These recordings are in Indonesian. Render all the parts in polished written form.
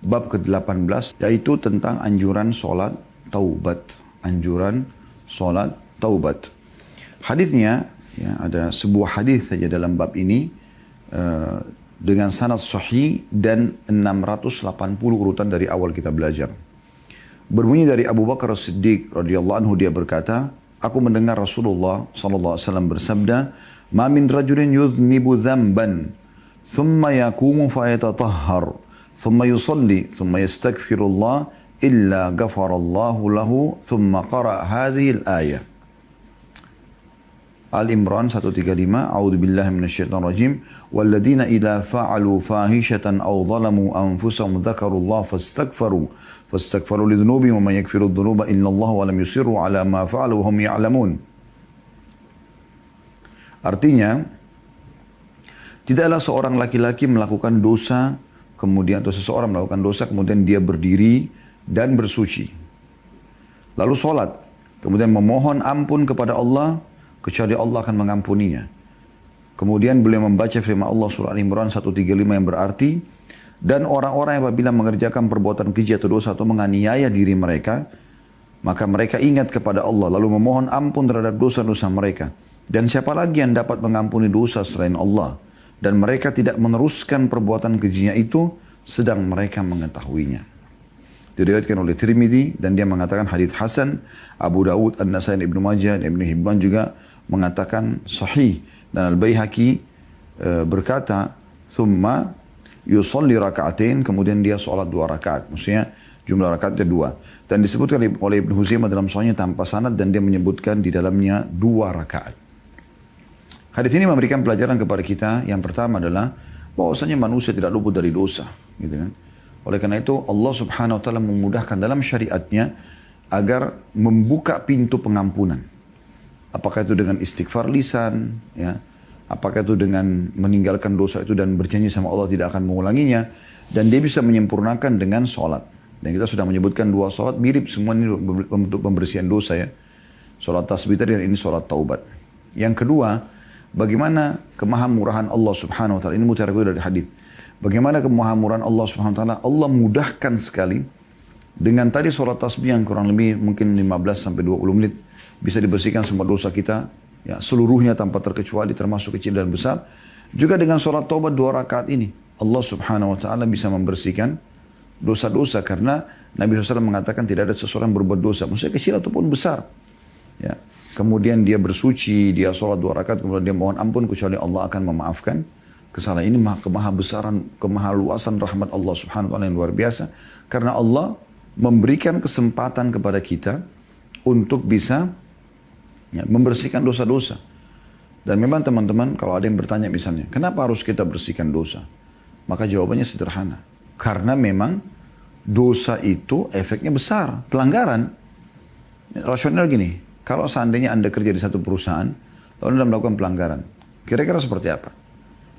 bab ke-18, yaitu tentang anjuran sholat taubat. Anjuran sholat taubat. Hadisnya, ya, ada sebuah hadis saja dalam bab ini dengan sanad sahih dan 680 urutan dari awal kita belajar. Berbunyi dari Abu Bakar As-Siddiq radhiyallahu anhu, dia berkata, aku mendengar Rasulullah sallallahu alaihi wasallam bersabda, "Ma min rajulin yudhnibu dhanban, thumma yaqumu fayatatahhar, thumma yusalli, thumma yastaghfirullah, illa ghafarallahu lahu, thumma qara hadhihi al-ayah." Al-Imran 135, A'udzubillahi minasyaitonir rajim, "Walladzina idza fa'alu fahishatan aw zalamu anfusahum dzakarullaha fastaghfaru lidzunubihim wa may yaghfiru dzunuba illallah wa lam yusirru 'ala ma fa'alu wa hum ya'lamun." Artinya, tidaklah seorang laki-laki melakukan dosa kemudian, atau seseorang melakukan dosa kemudian dia berdiri dan bersuci, lalu sholat, kemudian memohon ampun kepada Allah, kecuali Allah akan mengampuninya. Kemudian beliau membaca firman Allah surah Al-Imran 135 yang berarti, dan orang-orang yang apabila mengerjakan perbuatan keji atau dosa atau menganiaya diri mereka, maka mereka ingat kepada Allah lalu memohon ampun terhadap dosa-dosa mereka. Dan siapa lagi yang dapat mengampuni dosa selain Allah? Dan mereka tidak meneruskan perbuatan kejinya itu sedang mereka mengetahuinya. Diriwayatkan oleh Tirmidzi dan dia mengatakan hadits hasan. Abu Daud, An-Nasai, Ibnu Majah dan Ibnu Hibban juga mengatakan sahih. Dan Al-Baihaqi berkata, "Thumma yusalli raka'atain," kemudian dia sholat 2 rakaat. Maksudnya jumlah rakaatnya 2. Dan disebutkan oleh Ibnu Huzaimah dalam sahihnya tanpa sanad, dan dia menyebutkan di dalamnya 2 rakaat. Hadis ini memberikan pelajaran kepada kita. Yang pertama adalah bahwasanya manusia tidak luput dari dosa, gitu kan. Oleh karena itu Allah subhanahu wa ta'ala memudahkan dalam syariatnya agar membuka pintu pengampunan. Apakah itu dengan istighfar lisan, ya, apakah itu dengan meninggalkan dosa itu dan berjanji sama Allah tidak akan mengulanginya, dan dia bisa menyempurnakan dengan sholat. Dan kita sudah menyebutkan 2 sholat mirip semua ini untuk pembersihan dosa, ya. Sholat tasbih tadi dan ini sholat taubat. Yang kedua, bagaimana kemahamurahan Allah subhanahu wa ta'ala. Ini mutiara dari hadis. Bagaimana kemahamurahan Allah subhanahu wa ta'ala. Allah mudahkan sekali dengan tadi sholat tasbih yang kurang lebih mungkin 15-20 menit. Bisa dibersihkan semua dosa kita, ya, seluruhnya tanpa terkecuali, termasuk kecil dan besar. Juga dengan sholat taubat 2 rakaat ini, Allah subhanahu wa ta'ala bisa membersihkan dosa-dosa. Karena Nabi SAW mengatakan tidak ada seseorang berbuat dosa, maksudnya kecil ataupun besar, ya, kemudian dia bersuci, dia sholat 2 rakaat, kemudian dia mohon ampun, kecuali Allah akan memaafkan kesalahan. Ini kemahabesaran, kemahaluasan rahmat Allah subhanahu wa ta'ala yang luar biasa. Karena Allah memberikan kesempatan kepada kita untuk bisa, ya, membersihkan dosa-dosa. Dan memang teman-teman, kalau ada yang bertanya misalnya, kenapa harus kita bersihkan dosa? Maka jawabannya sederhana. Karena memang dosa itu efeknya besar, pelanggaran. Rasional gini, kalau seandainya Anda kerja di satu perusahaan, lalu Anda melakukan pelanggaran, kira-kira seperti apa?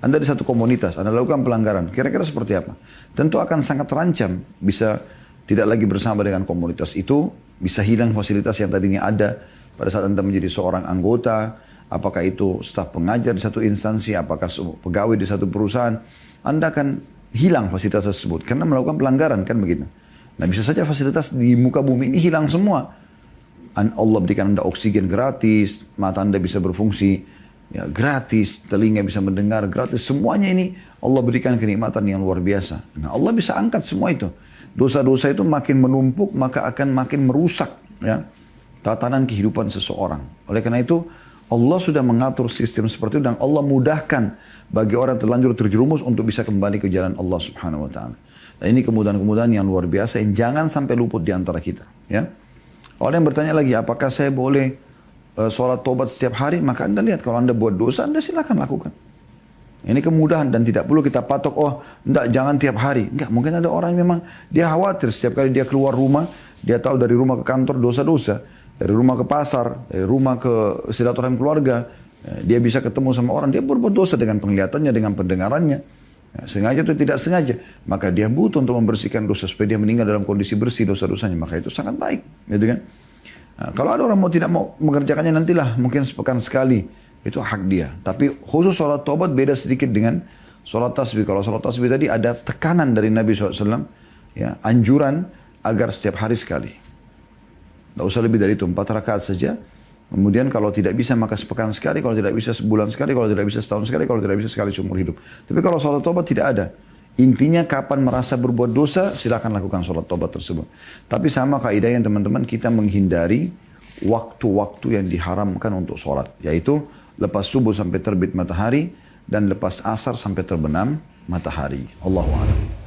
Anda di satu komunitas, Anda lakukan pelanggaran, kira-kira seperti apa? Tentu akan sangat terancam, bisa tidak lagi bersama dengan komunitas itu, bisa hilang fasilitas yang tadinya ada pada saat Anda menjadi seorang anggota, apakah itu staf pengajar di satu instansi, apakah pegawai di satu perusahaan, Anda akan hilang fasilitas tersebut karena melakukan pelanggaran, kan begitu. Nah, bisa saja fasilitas di muka bumi ini hilang semua. Allah berikan Anda oksigen gratis, mata Anda bisa berfungsi, ya, gratis, telinga bisa mendengar gratis, semuanya ini Allah berikan kenikmatan yang luar biasa. Nah, Allah bisa angkat semua itu. Dosa-dosa itu makin menumpuk, maka akan makin merusak, ya, tatanan kehidupan seseorang. Oleh karena itu, Allah sudah mengatur sistem seperti itu, dan Allah mudahkan bagi orang terlanjur terjerumus untuk bisa kembali ke jalan Allah subhanahu wa ta'ala. Dan ini kemudahan-kemudahan yang luar biasa yang jangan sampai luput di antara kita, ya. Orang yang bertanya lagi, apakah saya boleh sholat taubat setiap hari? Maka Anda lihat, kalau Anda buat dosa, Anda silakan lakukan. Ini kemudahan dan tidak perlu kita patok, oh enggak, jangan tiap hari. Enggak, mungkin ada orang yang memang dia khawatir setiap kali dia keluar rumah, dia tahu dari rumah ke kantor dosa-dosa, dari rumah ke pasar, dari rumah ke silaturahim keluarga, dia bisa ketemu sama orang, dia berbuat dosa dengan penglihatannya, dengan pendengarannya. Sengaja atau tidak sengaja, maka dia butuh untuk membersihkan dosa supaya dia meninggal dalam kondisi bersih dosa-dosanya, maka itu sangat baik, gitu kan? Nah, kalau ada orang tidak mau mengerjakannya, nantilah mungkin sepekan sekali, itu hak dia. Tapi khusus sholat taubat beda sedikit dengan sholat tasbih. Kalau sholat tasbih tadi ada tekanan dari Nabi SAW, Ya, anjuran agar setiap hari sekali. Tidak usah lebih dari itu, 4 rakaat saja. Kemudian kalau tidak bisa maka sepekan sekali, kalau tidak bisa sebulan sekali, kalau tidak bisa setahun sekali, kalau tidak bisa sekali seumur hidup. Tapi kalau sholat tobat tidak ada. Intinya kapan merasa berbuat dosa, silakan lakukan sholat tobat tersebut. Tapi sama kaidahnya teman-teman, kita menghindari waktu-waktu yang diharamkan untuk sholat. Yaitu lepas subuh sampai terbit matahari dan lepas asar sampai terbenam matahari. Allahu a'lam.